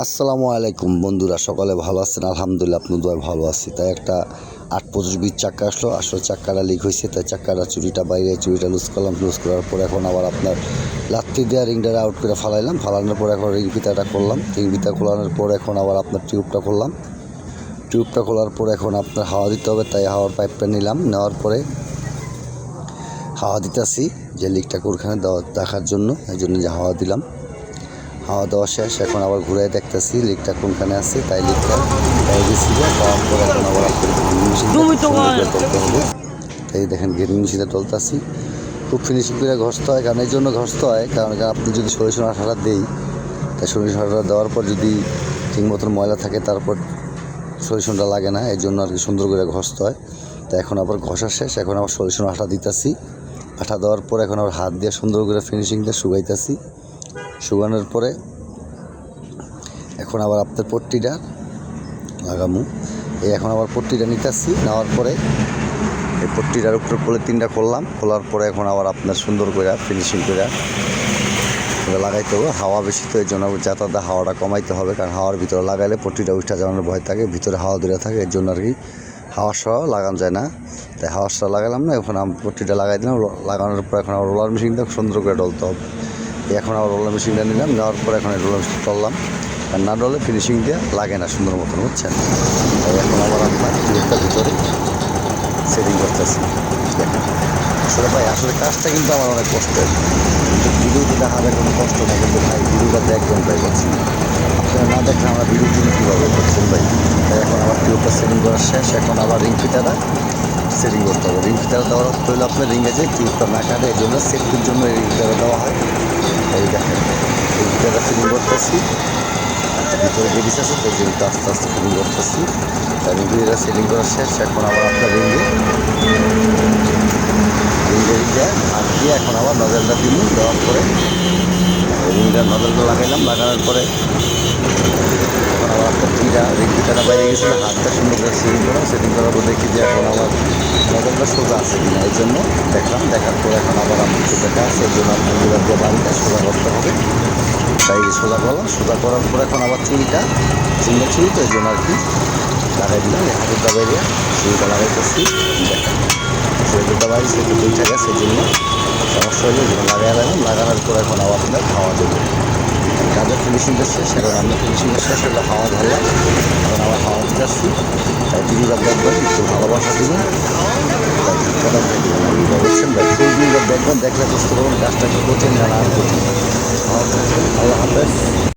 আসসালামু আলাইকুম বন্ধুরা, সকালে ভালো আছেন? আলহামদুলিল্লাহ, আপনার দোয়ায় ভালো আছি। তাই একটা 825 চাক্কা আসলে চাক্কাটা লিক হয়েছে, তাই চাক্কাটা চুরিটা লুজ করলাম। লুজ করার পর এখন আবার আপনার লাত্তি দেওয়া রিংটা আউট করে ফালাইলাম। ফালানোর পর এখন রিং ফিতাটা করলাম। রিং ফিতা খোলানোর পর এখন আবার আপনার টিউবটা করলাম। টিউবটা খোলার পর এখন আপনার হাওয়া দিতে হবে, তাই হাওয়ার পাইপটা নিলাম। নেওয়ার পরে হাওয়া দিতেছি যে লিকটা কোনখানে দেখার জন্য, এই জন্য যে হাওয়া দিলাম। হাওয়া দেওয়া শেষ, এখন আবার ঘুরে দেখতেছি লিকটা কোনখানে আছে। তাই লিকটা দিয়েছি, পাওয়ার পর এখন আবার তুলতে হবে। তাই দেখেন গ্রেডিং মেশিনে তুলতেছি। খুব ফিনিশিং করে ঘষতে হয়, কারণ এই জন্য ঘষতে হয় কারণ আপনি যদি সরিষা আঠাটা দেই, তাই সরিষা আঠাটা দেওয়ার পর যদি ঠিক মতন ময়লা থাকে তারপর সরিষাটা লাগে না, এই জন্য আর কি সুন্দর করে ঘষতে হয়। তাই এখন আবার ঘষা শেষ, এখন আবার সরিষা আঠা দিতেছি। আঠা দেওয়ার পর এখন আবার হাত দিয়ে সুন্দর করে ফিনিশিং দিয়ে শুকাইতেছি। শুকানোর পরে এখন আবার আপনার পট্টিটা লাগামু। এখন আবার পট্টিটা নিতেছি। নেওয়ার পরে এই পট্টিটার উপরে পলিথিনটা খুললাম। খোলার পরে এখন আবার আপনার সুন্দর করে ফিনিশিং করে লাগাইতে হবে। হাওয়া বেশি, তো এই জন্য যাতায়াতে হাওয়াটা কমাইতে হবে, কারণ হাওয়ার ভিতরে লাগাইলে পট্টিটা উঠা যাওয়ানোর ভয় থাকে, ভিতরে হাওয়া দূরে থাকে, এর জন্য আর কি হাওয়া সহ লাগানো যায় না। তাই হাওয়া সহ লাগালাম না। এখন আমি পট্টিটা লাগাই দিলাম। লাগানোর পর এখন আবার রোলার মেশিনটা সুন্দর করে ডলতে হবে। এখন আবার রোলার মেশিনটা নিলাম। নেওয়ার পর এখন রোলার মেশিন টললাম, আর না ডলে ফিনিশিং দিয়ে লাগে না সুন্দর মতন, বুঝছেন? তাই এখন আবার আপনার টিউবটা ভিতরে সেটিং করতেছি। দেখেন আসলে ভাই, আসলে কাজটা কিন্তু আমার অনেক কষ্টের, কিন্তু ভিডিওতে দেখাবে কোনো কষ্ট না, কিন্তু ভাই ভিডিওটা দেখবেন ভাই, বলছি আপনারা না দেখলে আমরা ভিডিও জন্য কীভাবে করছেন ভাই। তাই এখন আবার টিউবটা সেটিং করা শেষ, এখন আবার রিং ফিতাটা সেটিং করতে হবে। রিং ফিতাটা দেওয়ার অর্থ হলে আপনার রিংয়ে যে টিউবটা না কাটে, এই জন্য সেফটির জন্য এই রিং ফিতাটা দেওয়া হয়। এই দেখেন রিং ফিতাটা সেটিং করতেছি। ভিতরে বেরিস আছে, তো রিংটা আস্তে আস্তে সেটিং করতেছি। তাই রিং ফিতাটা সেটিং করা শেষ, এখন আবার আপনার রিংয়ে হাত দিয়ে এখন আবার নজলটা দিলাম। দেওয়ার পরে রিংটার নজলটা লাগাইলাম। লাগানোর পরে এখন আবার পট্টিটা রিং ফিতাটা বাইরে গেছিলো, হাতটা সুন্দর করে সেটিং করার পর দেখি যে এখন আমার নজলটা সোজা আছে কিনা, এই জন্য দেখলাম। দেখার পর এখন আবার আমার দেখা আছে, এই জন্য আপনার লিভার দিয়ে বাড়িটা সোজা করতে হবে। তাই সোজা করলাম। সোজা করার পর এখন আবার চুরিটা সিঙ্গেল চুরি, তো এই জন্য আর কি লাগাই দিলাম। এই হাতের দাবাই দিয়ে চুরিটা লাগাইতেছি। দেখেন সেগুলো দাবাই সেগুলো উঠে গেছে, এই জন্য সমস্যা হলে লাগাই লাগলাম। লাগানোর পর এখন আবার আপনার হাওয়া দেবো। কাজের ফিনিশিংটা শেষ, এখন আমরা ফিনিশিংটা শেষ হলে হাওয়া ধরলাম। এখন আবার হাওয়া দিতে আসছি। তাই টিভিটা দেখবেন, একটু ভালোবাসা দিবেন, তাই কথা দেবেন, বুঝছেন ভাই? ফুল টিভিটা দেখবেন, দেখলে বুঝতে পারবেন কাজটা কি কঠিন না কঠিন। আল্লাহ হাফেজ।